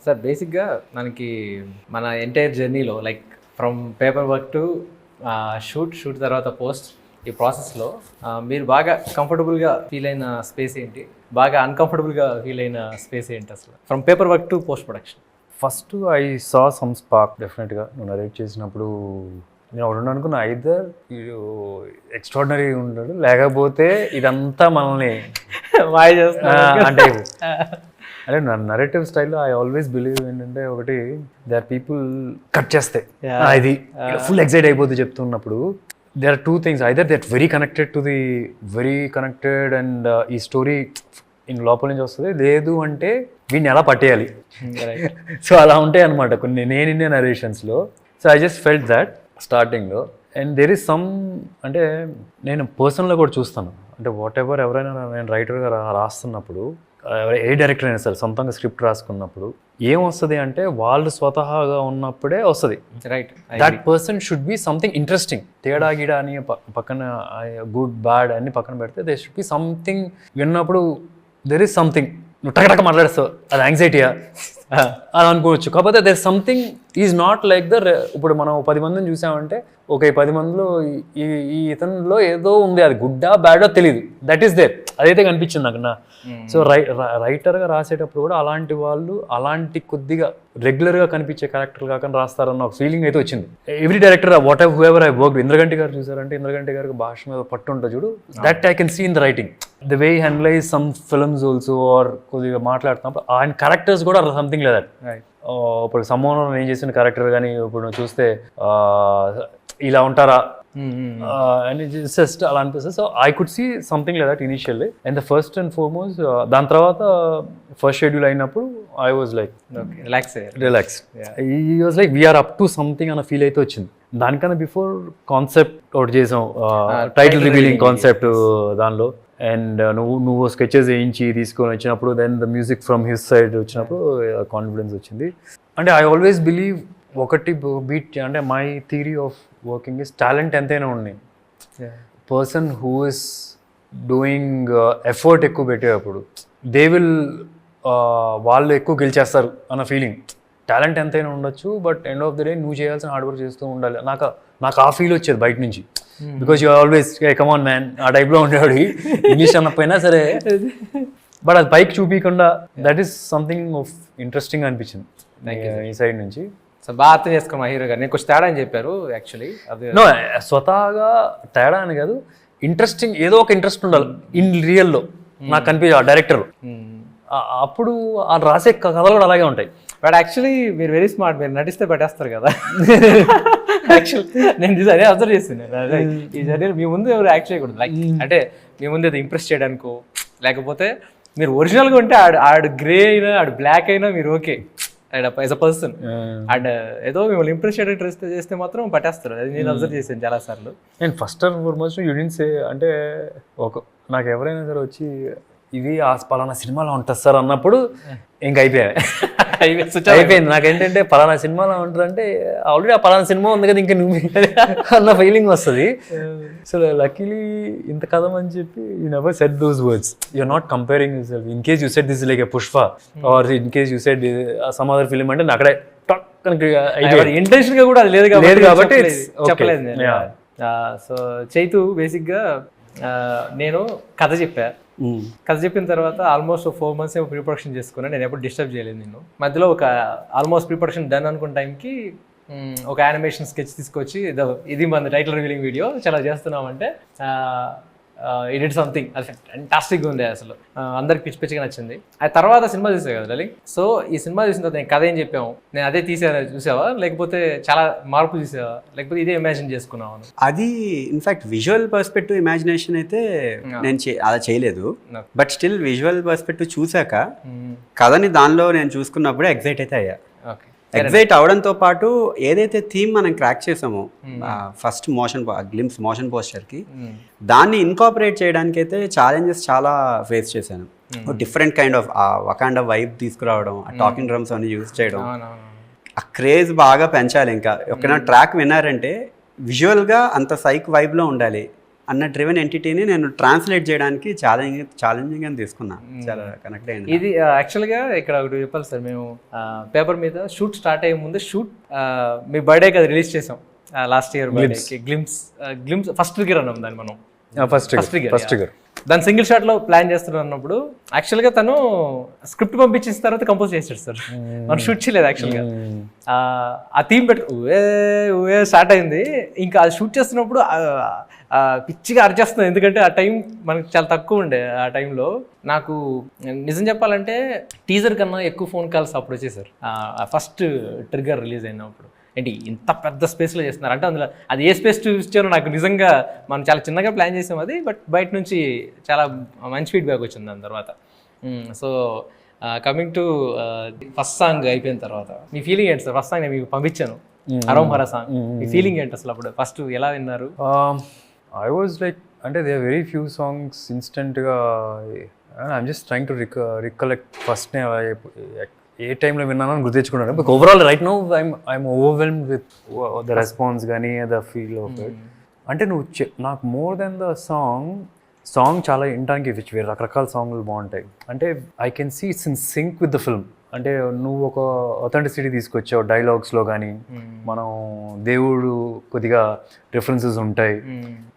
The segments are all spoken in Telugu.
సార్ బేసిక్గా మనకి మన ఎంటైర్ జర్నీలో like from paper work to shoot తర్వాత పోస్ట్ ఈ ప్రాసెస్లో మీరు బాగా కంఫర్టబుల్గా ఫీల్ అయిన స్పేస్ ఏంటి, బాగా అన్కంఫర్టబుల్గా ఫీల్ అయిన స్పేస్ ఏంటి అసలు from paper work to post production? First I saw some spark డెఫినెట్గా. నువ్వు నరేట్ చేసినప్పుడు నేను ఒకటి అనుకున్నా, ఐదర్ ఎక్స్ట్రాడినరీ ఉంటాడు లేకపోతే ఇదంతా మనల్ని మాయ చేస్తా అంటే అంటే నా నరేటివ్ స్టైల్లో ఐ ఆల్వేస్ బిలీవ్ ఏంటంటే, ఒకటి దే ఆర్ పీపుల్ కట్ చేస్తే ఇది ఫుల్ ఎక్సైట్ అయిపోతుంది చెప్తున్నప్పుడు. They are two things, either that very connected and ఈ స్టోరీ ఇన్ లోపల నుంచి వస్తుంది, లేదు అంటే వీడిని ఎలా పట్టేయాలి. సో అలా ఉంటాయి అనమాట కొన్ని నేను నరేషన్స్లో. So I just felt that స్టార్టింగ్లో. అండ్ దెర్ ఈస్ సమ్, అంటే నేను పర్సనల్గా కూడా చూస్తాను, అంటే వాట్ ఎవర్ ఎవరైనా నేను రైటర్గా రాస్తున్నప్పుడు, ఏ డైరెక్టర్ అయినా సరే సొంతంగా స్క్రిప్ట్ రాసుకున్నప్పుడు ఏమొస్తుంది అంటే, వాళ్ళు స్వతహాగా ఉన్నప్పుడే వస్తుంది. Right, that person should be something interesting. తేడా గీడా అని పక్కన గుడ్ బ్యాడ్ అన్ని పక్కన పెడితే దే షుడ్ బి సంథింగ్. విన్నప్పుడు దెర్ ఈస్ సంథింగ్, నువ్వు టకటక మాట్లాడేస్తావు, అది యాంగ్జైటీయా అది అనుకోవచ్చు. కాకపోతే there something is not like ఇప్పుడు మనం 10 మందిని చూసామంటే, ఒక 10 మందిలో ఈ ఇతనిలో ఏదో ఉంది, అది గుడ్డా బ్యాడో తెలియదు, దట్ ఈస్ దేర్, అదైతే కనిపించింది నాకు. సో రైటర్గా రాసేటప్పుడు కూడా అలాంటి వాళ్ళు అలాంటి కొద్దిగా రెగ్యులర్గా కనిపించే క్యారెక్టర్ కాకుండా రాస్తారన్న ఒక ఫీలింగ్ అయితే వచ్చింది. Every director whatever whoever I work, Indraganti garu చూసారంటే, ఇంద్రగంటి గారికి భాష మీద పట్టు ఉంటుంది చూడు, that I can see in the writing. The way handles some films also, or కొద్దిగా మాట్లాడుతున్నప్పుడు ఆయన క్యారెక్టర్స్ కూడా సంథింగ్ లేదు. ఇప్పుడు సమ్మోహన్ నేను చేసిన క్యారెక్టర్ కానీ ఇప్పుడు నువ్వు చూస్తే ఇలా ఉంటారా అని జస్ట్ అలా అనిపిస్తుంది. So I could see something like that initially. And the first and foremost, దాని తర్వాత ఫస్ట్ షెడ్యూల్ అయినప్పుడు ఐ వాజ్ లైక్ రిలాక్స్. ఈ was like we're up to something అన్న ఫీల్ అయితే వచ్చింది. దానికన్నా బిఫోర్ కాన్సెప్ట్ ఒకటి చేసాం, టైటిల్ రివీలింగ్ కాన్సెప్ట్ దానిలో. అండ్ నువ్వు స్కెచెస్ వేయించి తీసుకొని వచ్చినప్పుడు, then the music from his side వచ్చినప్పుడు కాన్ఫిడెన్స్ వచ్చింది. అంటే ఐ ఆల్వేస్ బిలీవ్ ఒకటి బీట్, అంటే my theory of working is talent ఎంతైనా ఉన్నాయి, person who is doing effort ఎక్కువ పెట్టేటప్పుడు దే విల్ వాళ్ళు ఎక్కువ గెలిచేస్తారు అన్న ఫీలింగ్. టాలెంట్ ఎంతైనా ఉండొచ్చు, but end of the day నువ్వు చేయాల్సిన హార్డ్ వర్క్ చేస్తూ ఉండాలి. నాకు ఆ ఫీల్ వచ్చేది బయట నుంచి, because you always come on man ఆ టైప్లో ఉండేవాడు, ఇంగ్లీష్ అన్నపోయినా సరే. బట్ అది పైకి చూపించకుండా, that is something of interesting అనిపించింది ఈ సైడ్ నుంచి. సో బాగా అర్థం చేసుకున్నా హీరో గారు. నేను కొంచెం తేడా అని చెప్పారు యాక్చువల్లీ. అది నో, స్వతహాగా తేడా అని కాదు, ఇంట్రెస్టింగ్, ఏదో ఒక ఇంట్రెస్ట్ ఉండాలి ఇన్ రియల్లో నాకు కనిపించే ఆ డైరెక్టర్. అప్పుడు ఆ రాసే కథలు కూడా అలాగే ఉంటాయి. బట్ యాక్చువల్లీ మీరు వెరీ స్మార్ట్, మీరు నటిస్తే పెట్టేస్తారు కదా. యాక్చువల్లీ నేను అదే అబ్జర్వ్ చేస్తున్నాను. ఈ జర్నీ మీ ముందు ఎవరు యాక్ట్ చేయకూడదు, లైక్ అంటే మీ ముందు ఏదో ఇంప్రెస్ చేయడానికో, లేకపోతే మీరు ఒరిజినల్గా ఉంటే ఆడు గ్రే అయినా ఆడు బ్లాక్ అయినా మీరు okay as a person. And ఏదో మిమ్మల్ని ఇంప్రెస్ చేయడానికి చేస్తే మాత్రం పట్టేస్తారు. అది నేను అబ్జర్వ్ చేశాను చాలా సార్లు. నేను ఫస్ట్ అండ్ ఫార్మోస్ట్ యూనిట్ సే, అంటే నాకు ఎవరైనా సరే వచ్చి ఇది ఆ పలానా సినిమాలో ఉంటుంది సార్ అన్నప్పుడు ఇంక అయిపోయింది. నాకేంటంటే పలానా సినిమాలో ఉంటారంటే ఆల్రెడీ ఆ పలానా సినిమా ఉంది కదా, ఇంకా నువ్వు అన్న ఫీలింగ్ వస్తుంది. సో లక్కీలీ ఇంత కథం అని చెప్పి you never set those words. You're not comparing యూర్ సెల్ఫ్. In case you set this like a Pushpa, or in case you set some other film అంటే అక్కడే ఇంటెన్షన్ గా కూడా అది లేదు కాబట్టి చెప్పలేదు నేను. సో చైతు బేసిక్గా నేను కథ చెప్పిన తర్వాత ఆల్మోస్ట్ 4 months ఏమో ప్రీ ప్రొడక్షన్ చేసుకున్నాను. నేను ఎప్పుడు డిస్టర్బ్ చేయలేదు. నేను మధ్యలో ఒక ఆల్మోస్ట్ ప్రీ ప్రొడక్షన్ డన్ అనుకున్న టైంకి ఒక యానిమేషన్ స్కెచ్ తీసుకొచ్చి ఇది మన టైటిల్ రివీలింగ్ వీడియో చాలా చేస్తున్నామంటే ఇట్ సంథింగ్ అది ఫ్యాంటాస్టిక్గా ఉంది. అసలు అందరికి పిచ్చి పిచ్చిగా నచ్చింది. ఆ తర్వాత సినిమా చూసావు కదా లలింగ్. సో ఈ సినిమా చూసిన తర్వాత నేను కథ ఏం చెప్పాము, నేను అదే చూసావా, లేకపోతే చాలా మార్పు చూసావా, లేకపోతే ఇదే ఇమాజిన్ చేసుకున్నావా? అది ఇన్ఫాక్ట్ విజువల్ పర్స్పెక్టివ్ ఇమాజినేషన్ అయితే నేను అలా చేయలేదు. బట్ స్టిల్ విజువల్ పర్స్పెక్టివ్ చూసాక కథని దానిలో నేను చూసుకున్నప్పుడే ఎగ్జైట్ అయితే అయ్యా. ఎగ్జైట్ అవడంతో పాటు ఏదైతే థీమ్ మనం క్రాక్ చేసామో ఫస్ట్ మోషన్ పోస్చర్కి, దాన్ని ఇన్కాపరేట్ చేయడానికి అయితే ఛాలెంజెస్ చాలా ఫేస్ చేశాను. డిఫరెంట్ కైండ్ ఆఫ్ వకాండా వైబ్ తీసుకురావడం, ఆ టాకింగ్ డ్రమ్స్ అన్ని యూజ్ చేయడం, ఆ క్రేజ్ బాగా పెంచాలి. ఇంకా ఎక్కడైనా ట్రాక్ విన్నారంటే విజువల్గా అంత సైక్ వైబ్లో ఉండాలి అన్న డ్రివెన్ ఎంటిటీని నేను ట్రాన్స్లేట్ చేయడానికి ఛాలెంజింగ్ అని తీసుకున్నా. చాలా కనెక్ట్ అయింది. ఇది యాక్చువల్గా ఇక్కడ ఒకటి చెప్పాలి సార్, మేము పేపర్ మీద షూట్ స్టార్ట్ అయ్యే ముందు మీ బర్త్డేకి అది రిలీజ్ చేసాం లాస్ట్ ఇయర్ బర్త్డేకి. గ్లిమ్స్ ఫస్ట్ ఫిగర్ అన్నాం దాన్ని మనం, ఫస్ట్ ఫిగర్. దాని సింగిల్ షాట్ లో ప్లాన్ చేస్తున్నాడు అన్నప్పుడు యాక్చువల్ గా తను స్క్రిప్ట్ పంపించిన తర్వాత కంపోజ్ చేసాడు సార్. మనం షూట్ చేయలేదు యాక్చువల్ గా. ఆ థీమ్ ఊవే స్టార్ట్ అయింది. ఇంకా అది షూట్ చేస్తున్నప్పుడు పిచ్చిగా అరిచేస్తుంది, ఎందుకంటే ఆ టైం మనకి చాలా తక్కువ ఉండే. ఆ టైంలో నాకు నిజం చెప్పాలంటే టీజర్ కన్నా ఎక్కువ ఫోన్ కాల్స్ అప్పుడు వచ్చేసారు. ఫస్ట్ ట్రిగ్గర్ రిలీజ్ అయినప్పుడు ఏంటి ఇంత పెద్ద స్పేస్లో చేస్తున్నారు అంటే, అందులో అది ఏ స్పేస్ చూపించారో నాకు నిజంగా, మనం చాలా చిన్నగా ప్లాన్ చేసాం అది, బట్ బయట నుంచి చాలా మంచి ఫీడ్బ్యాక్ వచ్చింది దాని తర్వాత. So coming to first song అయిపోయిన తర్వాత మీ ఫీలింగ్ ఏంటి సార్? ఫస్ట్ సాంగ్ నేను మీకు పంపించాను, హరోం హరా సాంగ్. మీ ఫీలింగ్ ఏంటి అసలు అప్పుడు ఫస్ట్ ఎలా విన్నారు? ఐ వాజ్ లైక్, అంటే they are very few songs ఇన్స్టెంట్గా I'm just trying to recollect first ఏ టైంలో విన్నాను అని గుర్తించుకున్నాను. But overall right now I'm overwhelmed with the response కానీ ద ఫీల్ ఆఫ్ ఇట్. అంటే నాకు మోర్ దెన్ ద సాంగ్ చాలా వినడానికి వేరే రకరకాల సాంగ్లు బాగుంటాయి. అంటే I can see it's in sync with the film. అంటే నువ్వు ఒక అథెంటిసిటీ తీసుకొచ్చావు డైలాగ్స్లో కానీ, మనం దేవుడు కొద్దిగా రిఫరెన్సెస్ ఉంటాయి.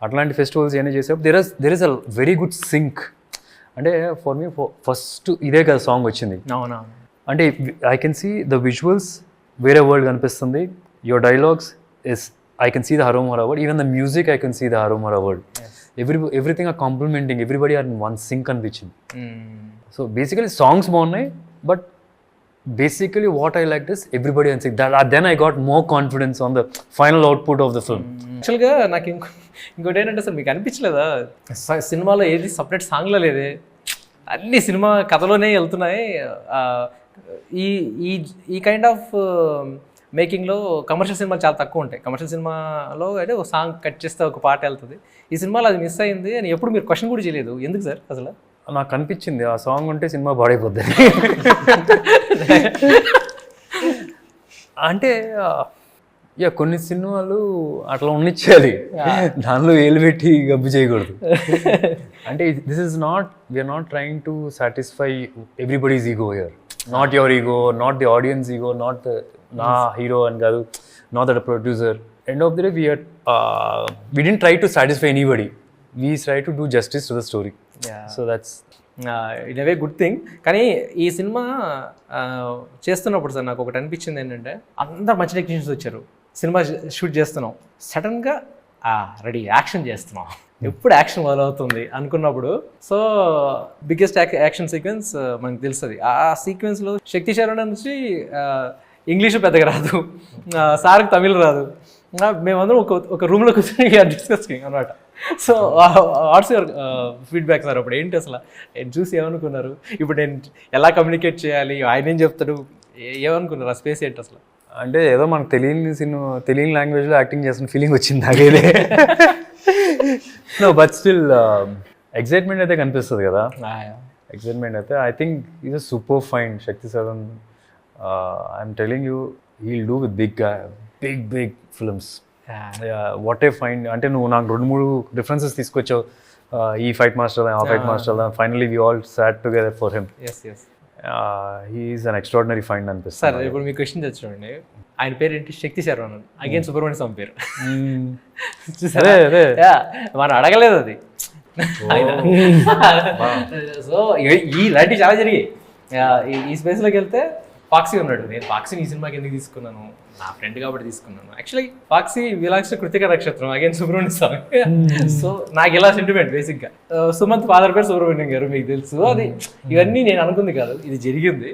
అట్లాంటి ఫెస్టివల్స్ ఏమైనా చేసేప్పుడు there is a very good sync. అంటే ఫర్ మీ ఫస్ట్ ఇదే కదా సాంగ్ వచ్చింది. అవునా? అంటే I can see the visuals, వేరే వరల్డ్ కనిపిస్తుంది. Your dialogues is I can see the Harom Hara world. Even the music I can see the Harom Hara world. Everything are complimenting, everybody are in one sync అనిపించింది. సో బేసికలీ సాంగ్స్ బాగున్నాయి, but basically what I liked is everybody and saying that then I got more confidence on the final output of the film. యాక్చువల్గా నాకు ఇంకోటి ఏంటంటే సార్, మీకు అనిపించలేదా సినిమాలో ఏది సపరేట్ సాంగ్లో లేదే, అన్ని సినిమా కథలోనే వెళ్తున్నాయి. ఈ కైండ్ ఆఫ్ మేకింగ్లో కమర్షియల్ సినిమాలు చాలా తక్కువ ఉంటాయి. కమర్షియల్ సినిమాలో అయితే ఒక సాంగ్ కట్ చేస్తే ఒక పాట వెళ్తుంది. ఈ సినిమాలో అది మిస్ అయింది అని ఎప్పుడు మీరు క్వశ్చన్ కూడా చేయలేదు, ఎందుకు సార్? అసలు నాకు అనిపించింది ఆ సాంగ్ ఉంటే సినిమా పాడైపోద్ది. అంటే కొన్ని సినిమాలు అట్లా ఉన్నిచ్చేయాలి, దానిలో ఏలు పెట్టి గబ్బు చేయకూడదు. అంటే we're not trying to satisfy everybody's ego here. Not your ego, not the audience ego, not నా హీరో అని కాదు, not that producer. End of the day we didn't try to satisfy anybody. We try to do justice to the story. So that's in a way good thing. కానీ ఈ సినిమా చేస్తున్నప్పుడు సార్ నాకు ఒకటి అనిపించింది ఏంటంటే, అందరు మంచి టెక్నీషియన్స్ వచ్చారు, సినిమా షూట్ చేస్తున్నాం, సడన్గా రెడీ యాక్షన్ చేస్తున్నాం, ఎప్పుడు యాక్షన్ మొదలవుతుంది అనుకున్నప్పుడు, సో బిగ్గెస్ట్ యాక్షన్ సీక్వెన్స్ మనకు తెలుస్తుంది. ఆ సీక్వెన్స్లో శక్తి శరణ నుంచి ఇంగ్లీషు పెద్దగా రాదు, సార్కి తమిళ్ రాదు, మేమందరం ఒక రూమ్లో కూర్చొని డిస్కసింగ్ అనమాట. So what's your feedback sir? అప్పుడు ఏంటి అసలు చూసి ఏమనుకున్నారు? ఇప్పుడు నేను ఎలా కమ్యూనికేట్ చేయాలి, ఆయన ఏం చెప్తాడు, ఏమనుకున్నారు? ఆ స్పేస్ ఏంటి అసలు? అంటే ఏదో మనకు తెలియని లాంగ్వేజ్లో యాక్టింగ్ చేస్తున్న ఫీలింగ్ వచ్చింది నాకేదే. నో బట్ స్టిల్ ఎక్సైట్మెంట్ అయితే కనిపిస్తుంది కదా. ఎక్సైట్మెంట్ అయితే I think is a super fine Shakti సదన్. I'm telling you, he'll do with big films. What a fine. అంటే నువ్వు నాకు 2-3 రిఫరెన్సెస్ తీసుకొచ్చావు, ఈ ఫైట్ మాస్టర్, ఆ fight master. Finally we all sat together for him. He is an extraordinary find అనిపిస్తుంది. సార్ ఇప్పుడు మీ క్వశ్చన్ తెచ్చుకోండి, ఆయన పేరు ఏంటి? శక్తి శర్మ. అగైన్ సుబ్రహ్మణ్య స్వామి పేరు. మనం అడగలేదు అది. సో ఇలాంటివి చాలా జరిగాయి. ఈ స్పేస్లోకి వెళ్తే ఫాక్సీ ఉన్నాడు. నేను ఫాక్సీని ఈ సినిమాకి ఎందుకు తీసుకున్నాను, నా ఫ్రెండ్ కాబట్టి తీసుకున్నాను. యాక్చువల్లీ ఫాక్సీ విలాక్ష కృతిక నక్షత్రం, అగైన్ సుబ్రహ్మణ్య స్వామి. సో నాకు ఇలా సెంటిమెంట్ బేసిక్గా. సుమంత్ ఫాదర్ పేరు సుబ్రహ్మణ్యం గారు, మీకు తెలుసు. అది ఇవన్నీ నేను అనుకుంది కాదు, ఇది జరిగింది.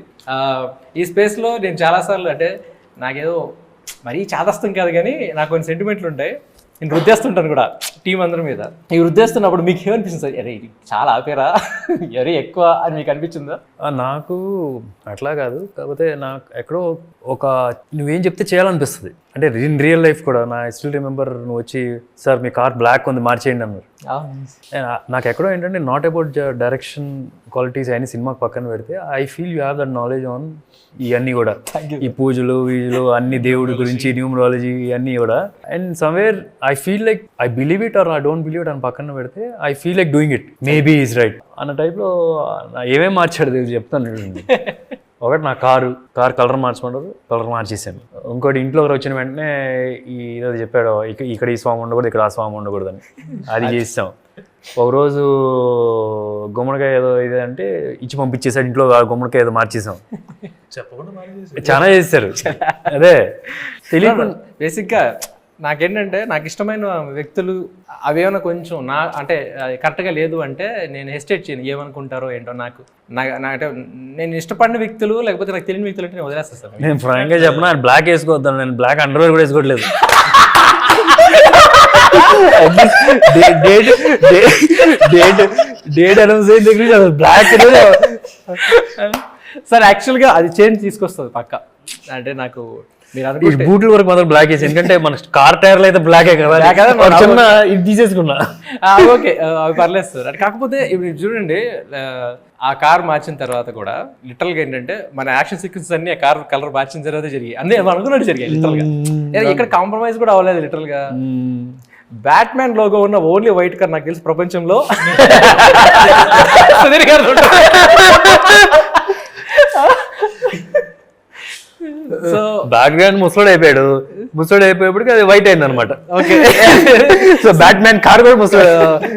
ఈ స్పేస్లో నేను చాలాసార్లు, అంటే నాకేదో మరీ చాదస్తం కాదు కానీ నాకు కొన్ని సెంటిమెంట్లు ఉంటాయి. నేను వృద్ధేస్తుంటాను కూడా టీం అందరి మీద. ఈ వృద్ధేస్తున్నప్పుడు మీకు ఏమనిపిస్తుంది సార్? అరే ఇది చాలా ఆపేరా, ఎవరి ఎక్కువ అని మీకు అనిపించిందా? నాకు అట్లా కాదు, కాకపోతే నాకు ఎక్కడో ఒక నువ్వేం చెప్తే చేయాలనిపిస్తుంది. అంటే ఇన్ రియల్ లైఫ్ కూడా నా స్టిల్ రిమెంబర్, నువ్వు వచ్చి సార్ మీ కార్ బ్లాక్ ఉంది మార్చేయండి అన్నారు. నాకు ఎక్కడో ఏంటంటే నాట్ అబౌట్ డైరెక్షన్ క్వాలిటీస్ అయిన సినిమాకి పక్కన పెడితే, I feel you have that knowledge on ఇవన్నీ కూడా, ఈ పూజలు వీజులు అన్ని దేవుడి గురించి, న్యూమరాలజీ ఇవన్నీ కూడా. And somewhere I feel like I believe it it or I don't believe it అని పక్కన పెడితే I feel like doing it maybe is right అన్న టైప్లో ఏమేమి మార్చాడు తెలిసి చెప్తాను. ఒకటి నా కారు కలర్ మార్చమంటారు, కలర్ మార్చేసాను. ఇంకోటి ఇంట్లో వచ్చిన వెంటనే ఏదో చెప్పాడు, ఇక్కడ ఈ స్వామి ఉండకూడదు, ఇక్కడ ఆ స్వామి ఉండకూడదు అని, అది చేస్తాం. ఒకరోజు గుమ్మడికాయ ఏదో ఇది అంటే ఇచ్చి పంపించేసాడు, ఇంట్లో గుమ్మడికాయ ఏదో మార్చేసాం. చాలా చేస్తారు. అదే తెలియదు. బేసిక్గా నాకేంటంటే నాకు ఇష్టమైన వ్యక్తులు అవేమైనా కొంచెం అంటే కరెక్ట్గా లేదు అంటే నేను హెసిటేట్ చేయను, ఏమనుకుంటారో ఏంటో. నాకు అంటే నేను ఇష్టపడిన వ్యక్తులు లేకపోతే నాకు తెలియని వ్యక్తులు అంటే నేను వదిలేస్తాను. నేను ఫ్రాంక్గా చెప్పిన బ్లాక్ వేసుకోవద్దాను, నేను బ్లాక్ అండర్వేర్ కూడా వేసుకోవట్లేదు. డేట్ అనౌన్స్ అయిన దగ్గర బ్లాక్ సార్ యాక్చువల్గా అది చేంజ్ తీసుకొస్తుంది పక్క. అంటే నాకు మీరు బూట్ల వరకు మాత్రం బ్లాక్ వేసి, ఎందుకంటే మన కార్ టైర్లు అయితే బ్లాకే కదా, చిన్న ఇది తీసేసుకున్నా. ఓకే అవి పర్లేదు సార్. అంటే కాకపోతే ఇప్పుడు చూడండి, ఆ కార్ మార్చిన తర్వాత కూడా లిటరల్గా ఏంటంటే మన యాక్షన్ సీక్వెన్స్ అన్ని ఆ కార్ కలర్ మార్చిన తర్వాత జరిగాయి, అన్నీ అనుకున్నట్టు జరిగాయి లిటరల్గా. ఇక్కడ కాంప్రమైజ్ కూడా అవ్వలేదు లిటరల్గా. బ్యాట్ మ్యాన్ లోగో ఉన్న ఓన్లీ వైట్ కార్ నాకు తెలిసి ప్రపంచంలో సుధీర్ గారు. సో బ్యాక్గ్రౌండ్ ముసోడు అయిపోయేప్పటికి అది వైట్ అయింది అనమాట. Okay, so bat man car కూడా ముసోడు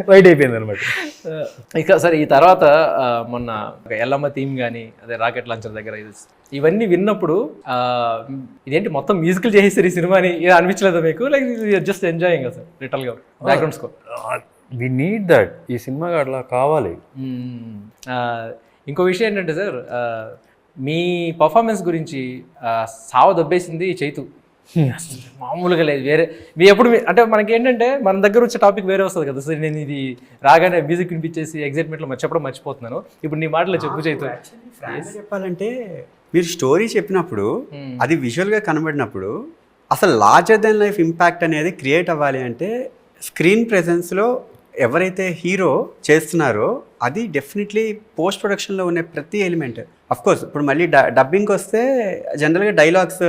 వైట్ అయిపోయింది అనమాట. ఇక సరే, ఈ తర్వాత మొన్న ఎల్లమ్మ థీమ్ కానీ అదే రాకెట్ లాంచర్ దగ్గర ఇవన్నీ విన్నప్పుడు ఇదేంటి మొత్తం మ్యూజికల్ చేసేసారు ఈ సినిమాని అనిపించలేదా మీకు? Like just enjoying sir literal గా background score. We need that, ఈ సినిమాకి అట్లా కావాలి. ఇంకో విషయం ఏంటంటే సార్, మీ పర్ఫార్మెన్స్ గురించి సావ దొబ్బేసింది చైతు. మామూలుగా లేదు. వేరే మీ ఎప్పుడు అంటే మనకి ఏంటంటే మన దగ్గర వచ్చే టాపిక్ వేరే వస్తుంది కదా సార్. నేను ఇది రాగానే మ్యూజిక్ వినిపించేసి ఎగ్జైట్మెంట్లో చెప్పడం మర్చిపోతున్నాను. ఇప్పుడు నీ మాటలో చెప్పు చైతు. చెప్పాలంటే మీరు స్టోరీ చెప్పినప్పుడు అది విజువల్గా కనబడినప్పుడు అసలు లార్జర్ దెన్ లైఫ్ ఇంపాక్ట్ అనేది క్రియేట్ అవ్వాలి అంటే స్క్రీన్ ప్రెజెన్స్లో ఎవరైతే హీరో చేస్తున్నారో అది డెఫినెట్లీ పోస్ట్ ప్రొడక్షన్లో ఉన్న ప్రతి ఎలిమెంట్. అఫ్కోర్స్ ఇప్పుడు మళ్ళీ డబ్బింగ్కి వస్తే జనరల్గా డైలాగ్స్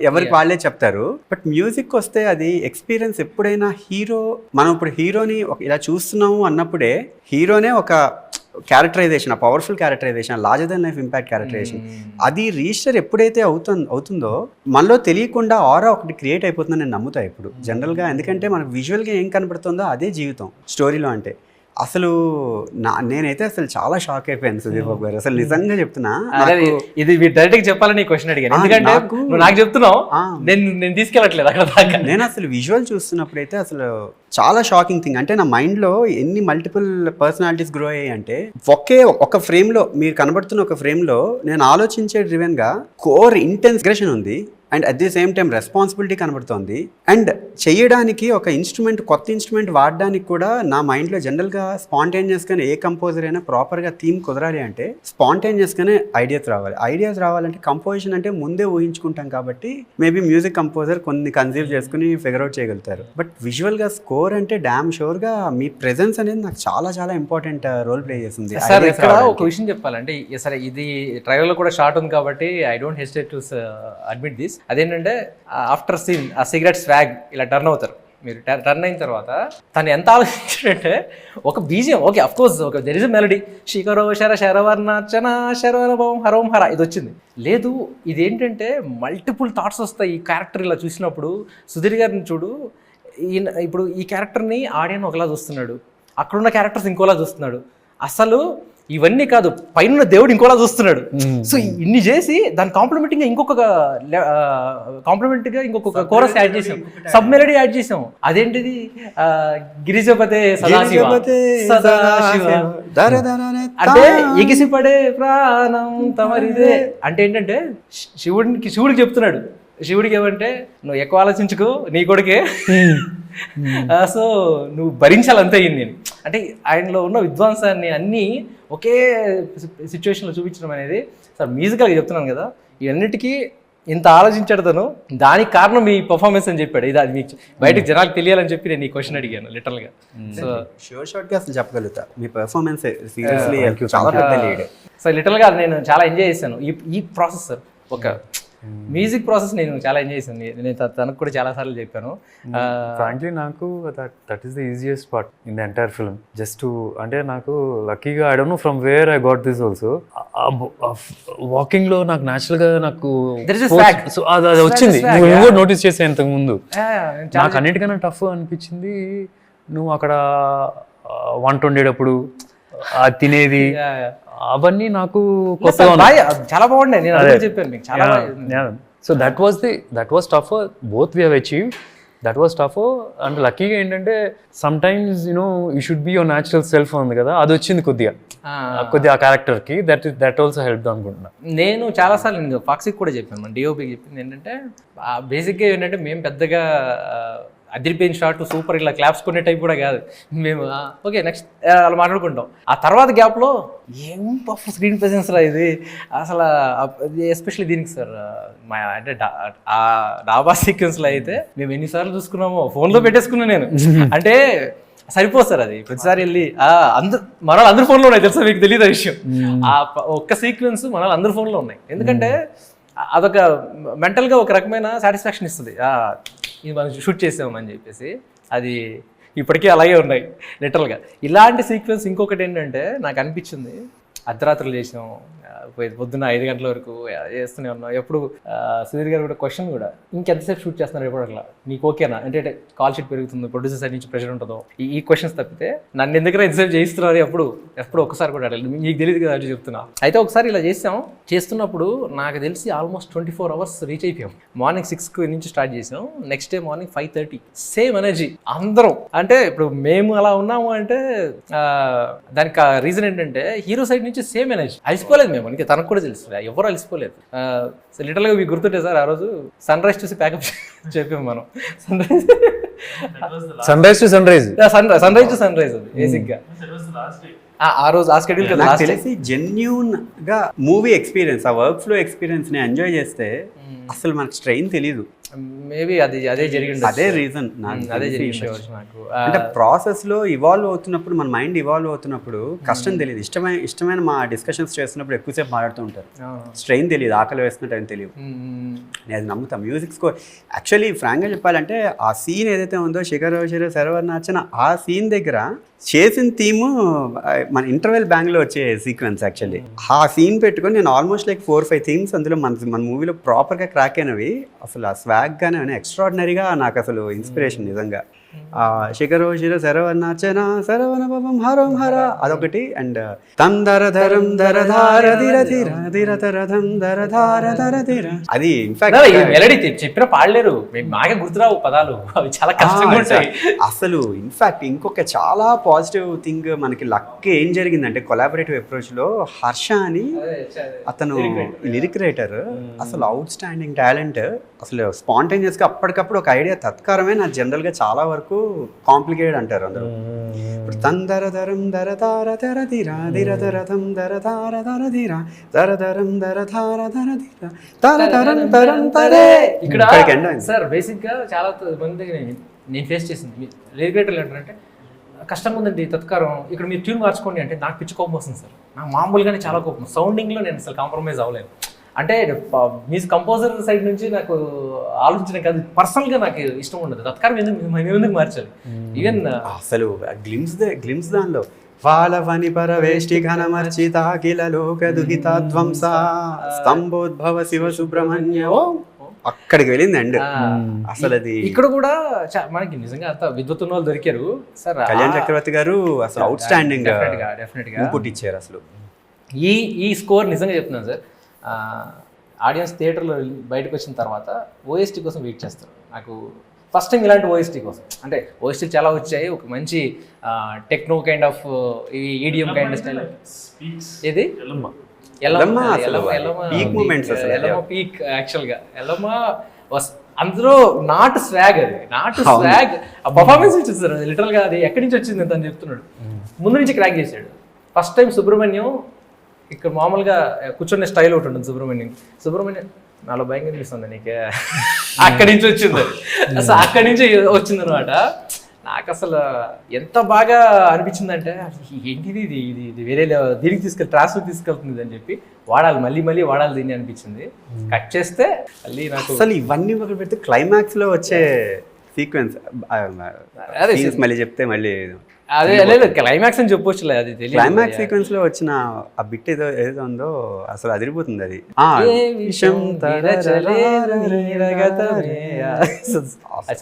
ఎవరికి వాళ్ళే చెప్తారు, బట్ మ్యూజిక్ వస్తే అది ఎక్స్పీరియన్స్. ఎప్పుడైనా మనం ఇప్పుడు హీరోని ఇలా చూస్తున్నాము అన్నప్పుడే హీరోనే ఒక characterisation, powerful characterisation, larger than life impact characterisation, అది రిజిస్టర్ ఎప్పుడైతే అవుతుందో మనలో తెలియకుండా ఆరా ఒకటి క్రియేట్ అయిపోతుందని నేను నమ్ముతా ఇప్పుడు జనరల్గా. ఎందుకంటే మనకు విజువల్గా ఏం కనబడుతుందో అదే జీవితం స్టోరీలో. అంటే అసలు నేనైతే అసలు చాలా షాక్ అయిపోయాను సుధీర్ బాబు గారు, అసలు నిజంగా చెప్తున్నా. ఇది డైరెక్ట్ గా చెప్పాలని క్వశ్చన్ అడిగాను, ఎందుకంటే నాకు చెప్తున్నావు, నేను తీసుకెళ్ళట్లేదు అక్కడ దాకా. నేను అసలు విజువల్ చూస్తున్నప్పుడు అయితే అసలు చాలా షాకింగ్ థింగ్. అంటే నా మైండ్లో ఎన్ని మల్టిపుల్ పర్సనాలిటీస్ గ్రో అయ్యాయి అంటే ఒక ఫ్రేమ్లో మీరు కనబడుతున్న ఒక ఫ్రేమ్లో నేను ఆలోచించే డ్రివెన్గా కోర్ ఇంటెన్స్ అగ్రెషన్ ఉంది, and at the same time responsibility కనబడుతోంది. అండ్ చేయడానికి ఒక కొత్త ఇన్స్ట్రుమెంట్ వాడడానికి కూడా నా మైండ్లో జనరల్గా స్పాంటేనియస్గానే ఏ కంపోజర్ అయినా ప్రాపర్గా థీమ్ కుదరాలి అంటే స్పాంటేనియస్గానే ఐడియాస్ రావాలంటే కంపోజిషన్ అంటే ముందే ఊహించుకుంటాం కాబట్టి మేబీ మ్యూజిక్ కంపోజర్ కొన్ని కన్సీవ్ చేసుకుని ఫిగర్ అవుట్ చేయగలుగుతారు. బట్ విజువల్గా స్కోర్ అంటే డ్యామ్ షూర్గా మీ ప్రెజెన్స్ అనేది నాకు చాలా చాలా ఇంపార్టెంట్ రోల్ ప్లే చేస్తుంది. సార్ ఇక్కడ ఒక విషయం చెప్పాలంటే, సరే ఇది ట్రైలర్లో కూడా షార్ట్ ఉంది కాబట్టి I don't hesitate to admit this. అదేంటంటే ఆఫ్టర్ సీన్ ఆ సిగరెట్ స్వాగ్ ఇలా టర్న్ అవుతారు. మీరు టర్న్ అయిన తర్వాత తను ఎంత ఆలోచించాడంటే ఒక బీజియం, ఓకే అఫ్ కోర్స్ ఒక దెర్ ఇస్ ఎ మెలడీ, శిఖరో శర శరవర్ణార్చన శరవరభం హరోం హర, ఇది వచ్చింది. లేదు ఇదేంటంటే మల్టిపుల్ థాట్స్ వస్తాయి ఈ క్యారెక్టర్ ఇలా చూసినప్పుడు. సుధీర్ గారిని చూడు, ఇప్పుడు ఈ క్యారెక్టర్ని ఆడియన్ ఒకలా చూస్తున్నాడు, అక్కడున్న క్యారెక్టర్స్ ఇంకోలా చూస్తున్నాడు. అసలు ఇవన్నీ కాదు, పైన దేవుడు ఇంకోలా చూస్తున్నాడు. సో ఇన్ని చేసి దాని కాంప్లిమెంట్గా ఇంకొక కోరస్ యాడ్ చేసాం, సబ్ మెలడీ యాడ్ చేసాం. అదేంటిది గిరిజపతే సదాశివ అంటే ఎగిసిపడే ప్రాణం తమరిదే అంటే ఏంటంటే శివుడికి చెప్తున్నాడు. శివుడికి ఏమంటే నువ్వు ఎక్కువ ఆలోచించుకో, నీ కొడుకే, సో నువ్వు భరించాలంతే నేను అంటే ఆయనలో ఉన్న విద్వాంసాన్ని అన్నీ ఒకే సిచ్యువేషన్లో చూపించడం అనేది. సార్ మ్యూజికల్గా చెప్తున్నాను కదా, ఇవన్నిటికీ ఇంత ఆలోచించాడు తను, దానికి కారణం మీ పర్ఫార్మెన్స్ అని చెప్పాడు. ఇది అది మీకు బయటకు జనాలకు తెలియాలని చెప్పి నేను ఈ క్వశ్చన్ అడిగాను లిటరల్గా. సో షార్ట్గా అసలు చెప్పగలుగుతా మీ పర్ఫార్మెన్స్ సీరియస్లీ చాలా పెద్ద లీడ్. సో లిటరల్గా నేను చాలా ఎంజాయ్ చేశాను ఈ ప్రాసెస్ సార్. ఒక మ్యూజిక్ ప్రాసెస్ నేను చాలా ఎంజాయ్ చేశాను. నేను తనకు కూడా చాలా సార్లు చెప్పాను. ఫ్రాంక్లీ నాకు that is the easiest part in the entire film. Just అంటే నాకు లక్కీగా I don't know from where I got this also. Walking లో నాకు న్యాచురల్ గా నాకు అది వచ్చింది. నువ్వు కూడా నోటీస్ చేసే ఇంతకు ముందు. నాకు అన్నిటికన్నా టఫ్ అనిపించింది నువ్వు అక్కడ వంట వండేటప్పుడు తినేది అవన్నీ నాకు చాలా బాగున్నాయి. నేను అదే చెప్పాను మీకు చాలా. So that was tough. Both we have achieve. That was tough. And లక్కీగా ఏంటంటే some times you know you should be your natural self ఉంది కదా, అది వచ్చింది కొద్దిగా ఆ క్యారెక్టర్కి. దట్ ఆల్సో హెల్ప్ అనుకుంటున్నా. నేను చాలాసార్లు నేను ఫాక్సీకి కూడా చెప్పాను, మన డిఓపికి చెప్పింది ఏంటంటే బేసిక్గా ఏంటంటే మేము పెద్దగా అదిరిపోయిన షాట్ సూపర్ ఇలా క్లాప్స్ కొనే టైప్ కూడా కాదు. మేము ఓకే నెక్స్ట్ అలా మాట్లాడుకుంటాం. ఆ తర్వాత గ్యాప్లో ఏం పఫ్ స్క్రీన్ ప్రెజెన్స్ రా ఇది అసలు, ఎస్పెషల్లీ దీనికి సార్ మా అంటే ఆ డాబా సీక్వెన్స్లో అయితే మేము ఎన్నిసార్లు చూసుకున్నామో ఫోన్లో పెట్టేసుకున్నాను నేను. అంటే సరిపోదు సార్ అది ప్రతిసారి వెళ్ళి మన అందరి ఫోన్లో ఉన్నాయి తెలుసా మీకు తెలియదు ఆ విషయం. ఆ ఒక్క సీక్వెన్స్ మన అందరి ఫోన్లో ఉన్నాయి. ఎందుకంటే అదొక మెంటల్గా ఒక రకమైన సాటిస్ఫాక్షన్ ఇస్తుంది. ఇది మనం షూట్ చేసామని చెప్పేసి అది ఇప్పటికీ అలాగే ఉన్నాయి లిటరల్గా. ఇలాంటి సీక్వెన్స్ ఇంకొకటి ఏంటంటే నాకు అనిపించింది, అర్ధరాత్రులు చేసాం, పొద్దున్న 5 గంటల వరకు చేస్తూనే ఉన్నాం. ఎప్పుడు సుధీర్ గారు కూడా క్వశ్చన్ కూడా ఇంకెంతసేపు షూట్ చేస్తున్నారు ఎప్పుడట్లా నీకు ఓకేనా అంటే కాల్ షీట్ పెరుగుతుంది, ప్రొడ్యూసర్ సైడ్ నుంచి ప్రెషర్ ఉంటుందో, ఈ క్వశ్చన్స్ తప్పితే నన్ను ఎందుకైనా ఎంతసేపు చేయిస్తున్నారు ఎప్పుడు ఒక్కసారి కూడా అడగలేదు. మీకు తెలియదు కదా అని చెప్తున్నా. అయితే ఒకసారి ఇలా చేస్తున్నప్పుడు నాకు తెలిసి ఆల్మోస్ట్ 24 hours రీచ్ అయిపోయాం. మార్నింగ్ 6 నుంచి స్టార్ట్ చేసాం, next day morning 5:30. Same energy అందరం. అంటే ఇప్పుడు మేము అలా ఉన్నాము అంటే దానికి రీజన్ ఏంటంటే హీరో సైడ్ నుంచి సేమ్ ఎనర్జీ. అలసిపోలేదు మేము, ఇంకా తనకు కూడా తెలుసు ఎవరు అలసిపోలేదు. లిటరల్గా మీకు గుర్తుంటే సార్ ఆ రోజు సన్ రైజ్ చూసి ప్యాకప్ చెప్పాము మనం. Sunrise to sunrise అది బేసిక్గా ఆ రోజు ఆ స్కెడ్యూల్ కదా. తెలిసి జెన్యూన్ గా మూవీ ఎక్స్పీరియన్స్, ఆ వర్క్ ఫ్లో ఎక్స్పీరియన్స్ ని ఎంజాయ్ చేస్తే అసలు మనకు స్ట్రెయిన్ తెలీదు. మేబీ అదే జరిగింది. అదే రీజన్ అదే జరిగింది నాకు. అంటే ప్రాసెస్ లో ఇవాల్వ్ అవుతున్నప్పుడు, మన మైండ్ ఇవాల్వ్ అవుతున్నప్పుడు కష్టం తెలియదు. ఇష్టమైన మా డిస్కషన్స్ చేస్తున్నప్పుడు ఎక్కువసేపు మాట్లాడుతూ ఉంటారు, స్ట్రెయిన్ తెలియదు, ఆకలి వేస్తున్నట్టు అని తెలియదు. నేను అది నమ్ముతా. మ్యూజిక్ స్కోర్ యాక్చువల్లీ ఫ్రాంక్గా చెప్పాలంటే ఆ సీన్ ఏదైతే ఉందో శిఖర్ శరవర్నాచన, ఆ సీన్ దగ్గర చేసిన థీము మన ఇంటర్వెల్ బ్యాంగ్లో వచ్చే సీక్వెన్స్. యాక్చువల్లీ ఆ సీన్ పెట్టుకొని నేను ఆల్మోస్ట్ లైక్ 4-5 థీమ్స్ అందులో మన మూవీలో ప్రాపర్గా క్రాక్ అయినవి. అసలు ఆ స్వాగ్ గానే ఎక్స్ట్రాడినరీగా నాకు అసలు ఇన్స్పిరేషన్ నిజంగా. శిఖరో శిర శరవనాచన శరవణ పవం హరం హర అదొకటి. అండ్ తందరధరం దరధార ధిర ధిర ధిరతరధం దరధార ధర ధిర, అది ఇన్ఫాక్ట్ మెలడీ చెప్పిన పాడలేరు, మాకే గుర్తురావు పదాలు, అవి చాలా కష్టంగా ఉంటాయి అసలు. ఇన్ఫాక్ట్ ఇంకొక చాలా పాజిటివ్ థింగ్ మనకి లక్ ఏం జరిగిందంటే కొలాబరేటివ్ అప్రోచ్ లో హర్ష అని అతను లిరిక్ రైటర్, అసలు అవుట్ స్టాండింగ్ టాలెంట్. అసలు స్పాంటేనియస్ గా అప్పటికప్పుడు ఒక ఐడియా తత్కారమే. నా జనరల్ గా చాలా వరకు కాంప్లికేటెడ్ అంటారు అందరూ. ఇప్పుడు తందరధరం దరధార ధర ధిర ధిరధరధం దరధార ధర ధిర దరధరం దరధార ధర ధిర దరధరం దరం తరే. ఇక్కడ సార్ బేసిక్ గా చాలా మంది నేను ఫేస్ చేసింది లిరిక్ రైటర్లు ఏంటంటే కష్టంగా ఉందండి తత్కారం, ఇక్కడ మీరు ట్యూన్ మార్చుకోండి అంటే నాకు పిచ్చి కోపం వస్తుంది సార్. నాకు మామూలుగానే చాలా కోపం. సౌండింగ్లో నేను అసలు కాంప్రమైజ్ అవ్వలేను. అంటే మ్యూజిక్ కంపోజర్ సైడ్ నుంచి నాకు ఆలోచించడం కాదు, పర్సనల్గా నాకు ఇష్టం ఉండదు తత్కారం. ఎందుకు మార్చాలి? ఈవెన్ అసలు గ్లిమ్స్ దానిలో వాలవని పరవేష్టి ఘనమర్చితాఖిల లోక దుహిత ధ్వంస స్తంభోద్భవ శివ సుబ్రహ్మణ్య అక్కడికి వెళ్ళిందండి. అసలు అది ఇక్కడ కూడా మనకి నిజంగా అంత విద్వత్తున్న వాళ్ళు దొరికారు సార్. కళ్యాణ్ చక్రవర్తి గారు అసలు అవుట్ స్టాండింగ్ పుట్టించారు అసలు. ఈ స్కోర్ నిజంగా చెప్తున్నాను సార్, ఆడియన్స్ థియేటర్లో బయటకు వచ్చిన తర్వాత ఓఎస్టీ కోసం వెయిట్ చేస్తారు. నాకు ఫస్ట్ టైం ఇలాంటి ఓఎస్టీ కోసం, అంటే ఓఎస్టీ చాలా వచ్చాయి, ఒక మంచి techno kind of ఈడియం kind of style. ఇది పీక్ యాక్చువల్గా ఎల్లమ్మ అందులో నాట్ స్వాగ్, ఆ పర్ఫార్మెన్స్ ఇచ్చింది సార్ లిటరల్గా. అది ఎక్కడి నుంచి వచ్చింది అని చెప్తున్నాడు, ముందు నుంచి క్రాక్ చేశాడు. ఫస్ట్ టైం సుబ్రహ్మణ్యం ఇక్కడ మామూలుగా కూర్చునే స్టైల్ ఒకటి ఉంటుంది. సుబ్రహ్మణ్యం నాలో భయం కనిపిస్తుంది నీకే, అక్కడి నుంచి వచ్చింది. అసలు అక్కడి నుంచి వచ్చింది అనమాట. నాకు అసలు ఎంత బాగా అనిపించిందంటే ఏంటిది ఇది ఇది ఇది వేరే దీనికి ట్రాన్స్ఫర్ తీసుకెళ్తుంది అని చెప్పి వాడాలి మళ్ళీ వాడాలి దీన్ని అనిపించింది. కట్ చేస్తే మళ్ళీ నాకు అసలు ఇవన్నీ ఒకటి పెడితే క్లైమాక్స్ లో వచ్చే సీక్వెన్స్ మళ్ళీ చెప్తే మళ్ళీ అదే లేదు క్లైమాక్స్ అని చెప్పొచ్చులే, అది తెలియదు. క్లైమాక్స్ సీక్వెన్స్ లో వచ్చిన ఆ బిట్ ఏదో ఉందో అసలు అదిరిపోతుంది అది.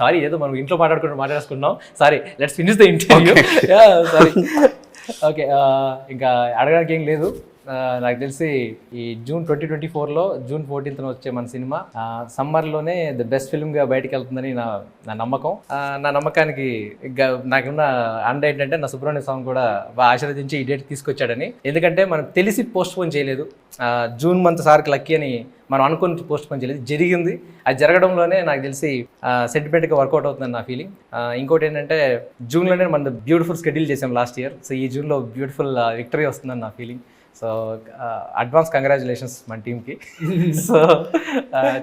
సారీ ఏదో మనం ఇంట్లో మాట్లాడుకున్నాం. Sorry, let's finish the interview. Sorry, okay. ఇంకా అడగడానికి ఏం లేదు. నాకు తెలిసి ఈ జూన్ 2024లో June 14th వచ్చే మన సినిమా సమ్మర్లోనే ద బెస్ట్ ఫిల్మ్గా బయటకు వెళ్తుందని నా నమ్మకం. నా నమ్మకానికి నాకున్న అండ ఏంటంటే నా సుబ్రహ్మణ్య స్వామి కూడా బాగా ఆశీర్వదించి ఈ డేట్ తీసుకొచ్చాడని. ఎందుకంటే మనం తెలిసి పోస్ట్ పోన్ చేయలేదు. జూన్ మంత్ సార్కి లక్కీ అని మనం అనుకుని పోస్ట్ పోన్ చేయలేదు, జరిగింది. అది జరగడంలోనే నాకు తెలిసి సెంటిమెంట్గా వర్కౌట్ అవుతుందని నా ఫీలింగ్. ఇంకోటి ఏంటంటే జూన్లోనే మనం బ్యూటిఫుల్ షెడ్యూల్ చేసాం లాస్ట్ ఇయర్. సో ఈ జూన్లో బ్యూటిఫుల్ విక్టరీ వస్తుందని నా ఫీలింగ్. సో అడ్వాన్స్ కంగ్రాచులేషన్స్ మన టీమ్కి. సో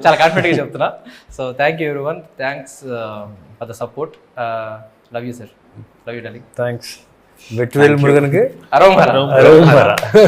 చాలా కాన్ఫిడెంట్గా చెప్తున్నా. So thank you everyone, thanks for the support. Love you sir, love you darling. Thanks. వెట్వేల్ మురుగన్కి అరోమరా.